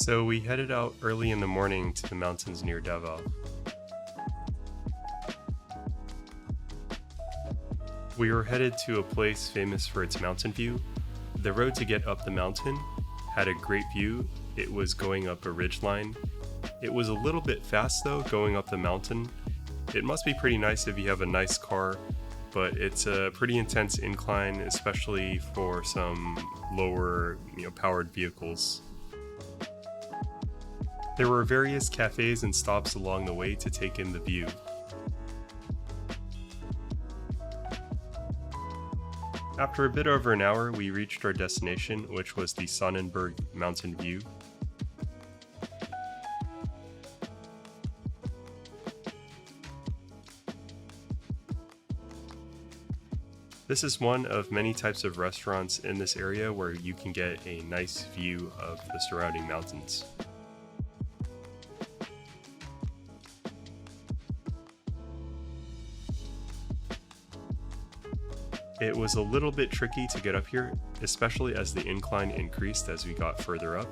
So we headed out early in the morning to the mountains near Davao. We were headed to a place famous for its mountain view. The road to get up the mountain had a great view. It was going up a ridgeline. It was a little bit fast though, going up the mountain. It must be pretty nice if you have a nice car, but it's a pretty intense incline, especially for some lower, powered vehicles. There were various cafes and stops along the way to take in the view. After a bit over an hour, we reached our destination, which was the Sonnenberg mountain view. This is one of many types of restaurants in this area where you can get a nice view of the surrounding mountains. It was a little bit tricky to get up here, especially as the incline increased as we got further up.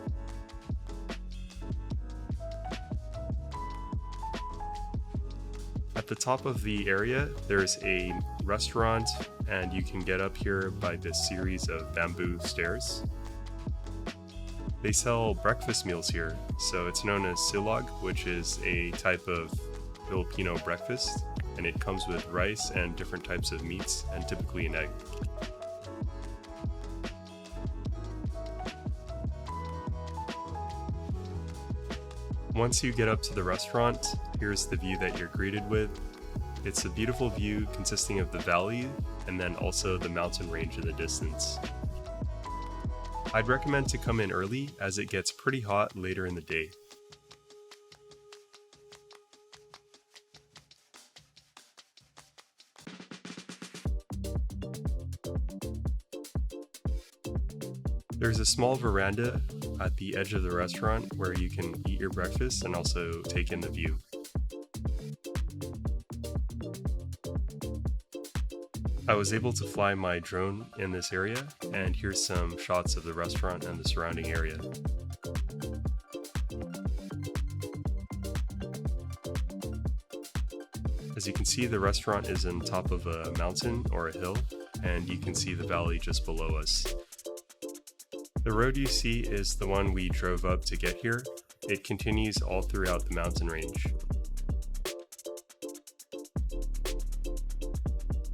At the top of the area, there's a restaurant, and you can get up here by this series of bamboo stairs. They sell breakfast meals here, so it's known as silog, which is a type of Filipino breakfast, and it comes with rice and different types of meats, and typically an egg. Once you get up to the restaurant, here's the view that you're greeted with. It's a beautiful view consisting of the valley and then also the mountain range in the distance. I'd recommend to come in early as it gets pretty hot later in the day. There's a small veranda at the edge of the restaurant where you can eat your breakfast and also take in the view. I was able to fly my drone in this area, and here's some shots of the restaurant and the surrounding area. As you can see, the restaurant is on top of a mountain or a hill, and you can see the valley just below us. The road you see is the one we drove up to get here. It continues all throughout the mountain range.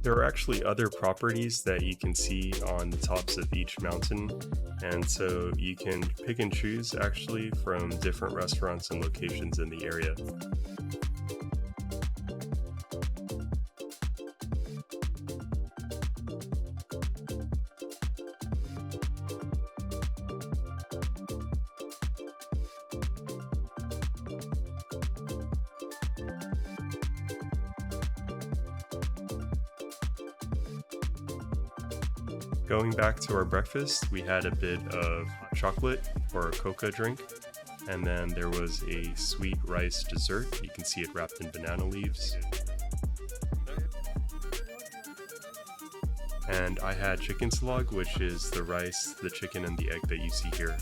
There are actually other properties that you can see on the tops of each mountain, and so you can pick and choose actually from different restaurants and locations in the area. Going back to our breakfast, we had a bit of chocolate or a coca drink, and then there was a sweet rice dessert. You can see it wrapped in banana leaves. And I had chicken silog, which is the rice, the chicken, and the egg that you see here.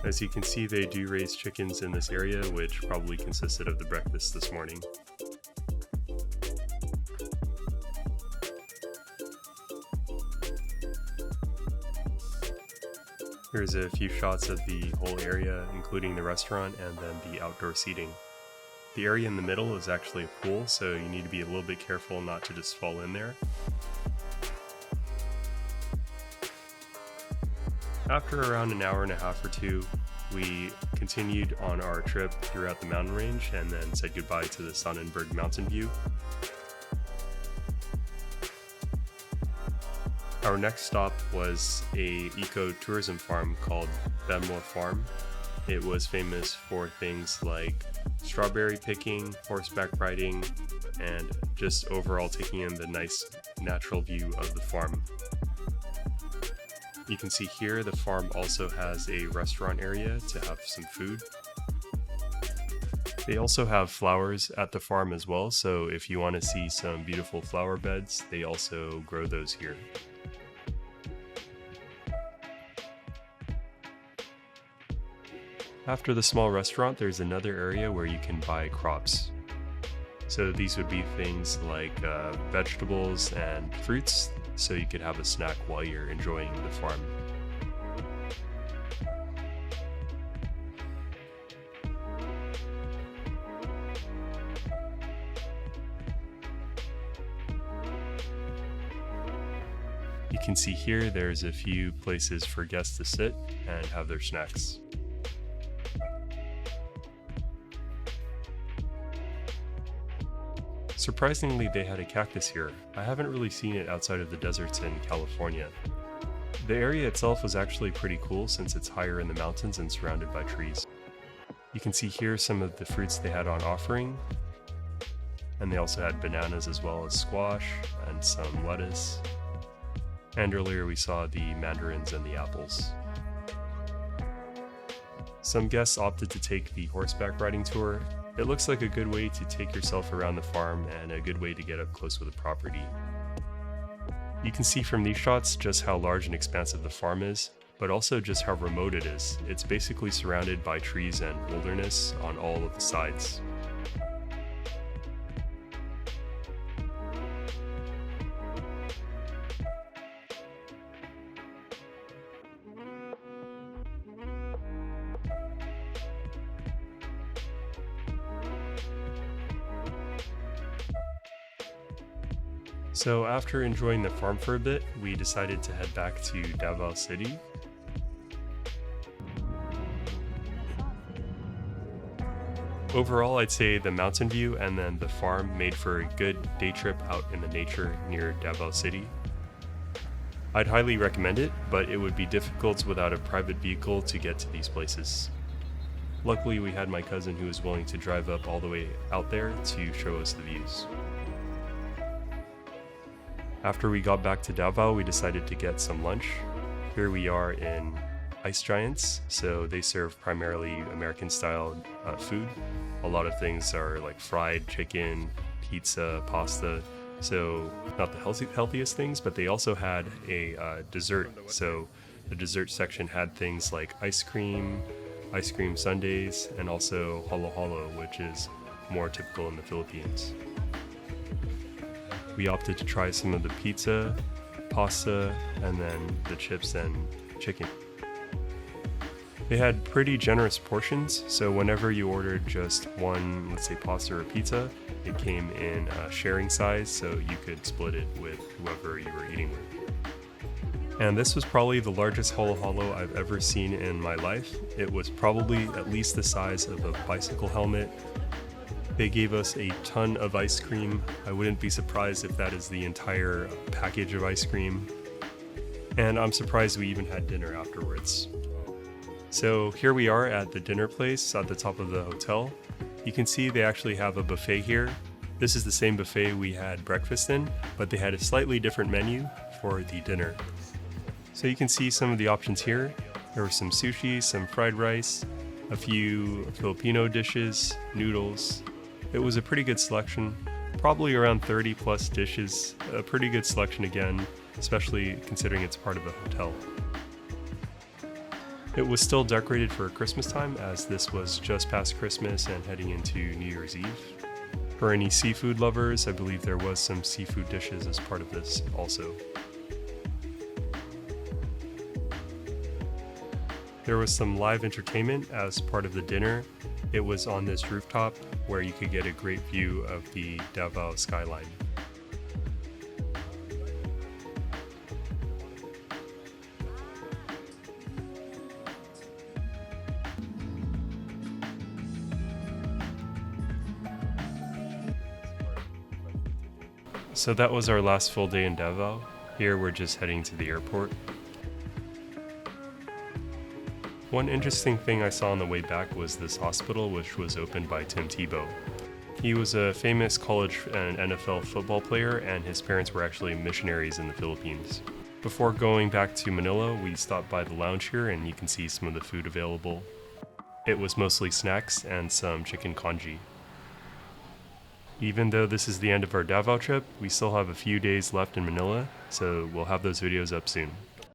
As you can see, they do raise chickens in this area, which probably consisted of the breakfast this morning. Here's a few shots of the whole area, including the restaurant and then the outdoor seating. The area in the middle is actually a pool, so you need to be a little bit careful not to just fall in there. After around an hour and a half or two, we continued on our trip throughout the mountain range and then said goodbye to the Sonnenberg mountain view. Our next stop was a eco-tourism farm called Bemwa Farm. It was famous for things like strawberry picking, horseback riding, and just overall taking in the nice natural view of the farm. You can see here the farm also has a restaurant area to have some food. They also have flowers at the farm as well, so if you want to see some beautiful flower beds, they also grow those here. After the small restaurant, there's another area where you can buy crops. So these would be things like vegetables and fruits, so you could have a snack while you're enjoying the farm. You can see here there's a few places for guests to sit and have their snacks. Surprisingly, they had a cactus here. I haven't really seen it outside of the deserts in California. The area itself was actually pretty cool since it's higher in the mountains and surrounded by trees. You can see here some of the fruits they had on offering, and they also had bananas as well as squash and some lettuce. And earlier we saw the mandarins and the apples. Some guests opted to take the horseback riding tour. It looks like a good way to take yourself around the farm and a good way to get up close with the property. You can see from these shots just how large and expansive the farm is, but also just how remote it is. It's basically surrounded by trees and wilderness on all of the sides. So after enjoying the farm for a bit, we decided to head back to Davao City. Overall, I'd say the mountain view and then the farm made for a good day trip out in the nature near Davao City. I'd highly recommend it, but it would be difficult without a private vehicle to get to these places. Luckily, we had my cousin who was willing to drive up all the way out there to show us the views. After we got back to Davao, we decided to get some lunch. Here we are in Ice Giants, so they serve primarily American-style food. A lot of things are like fried chicken, pizza, pasta, so not the healthiest things, but they also had a dessert. So the dessert section had things like ice cream sundaes, and also halo-halo, which is more typical in the Philippines. We opted to try some of the pizza, pasta, and then the chips and chicken. They had pretty generous portions, so whenever you ordered just one, let's say pasta or pizza, it came in a sharing size, so you could split it with whoever you were eating with. And this was probably the largest halo-halo I've ever seen in my life. It was probably at least the size of a bicycle helmet. They gave us a ton of ice cream. I wouldn't be surprised if that is the entire package of ice cream. And I'm surprised we even had dinner afterwards. So here we are at the dinner place at the top of the hotel. You can see they actually have a buffet here. This is the same buffet we had breakfast in, but they had a slightly different menu for the dinner. So you can see some of the options here. There was some sushi, some fried rice, a few Filipino dishes, noodles. It was a pretty good selection, probably around 30 plus dishes, a pretty good selection again, especially considering it's part of a hotel. It was still decorated for Christmas time, as this was just past Christmas and heading into New Year's Eve. For any seafood lovers, I believe there was some seafood dishes as part of this also. There was some live entertainment as part of the dinner. It was on this rooftop where you could get a great view of the Davao skyline. So that was our last full day in Davao. Here we're just heading to the airport. One interesting thing I saw on the way back was this hospital, which was opened by Tim Tebow. He was a famous college and NFL football player, and his parents were actually missionaries in the Philippines. Before going back to Manila, we stopped by the lounge here, and you can see some of the food available. It was mostly snacks and some chicken congee. Even though this is the end of our Davao trip, we still have a few days left in Manila, so we'll have those videos up soon.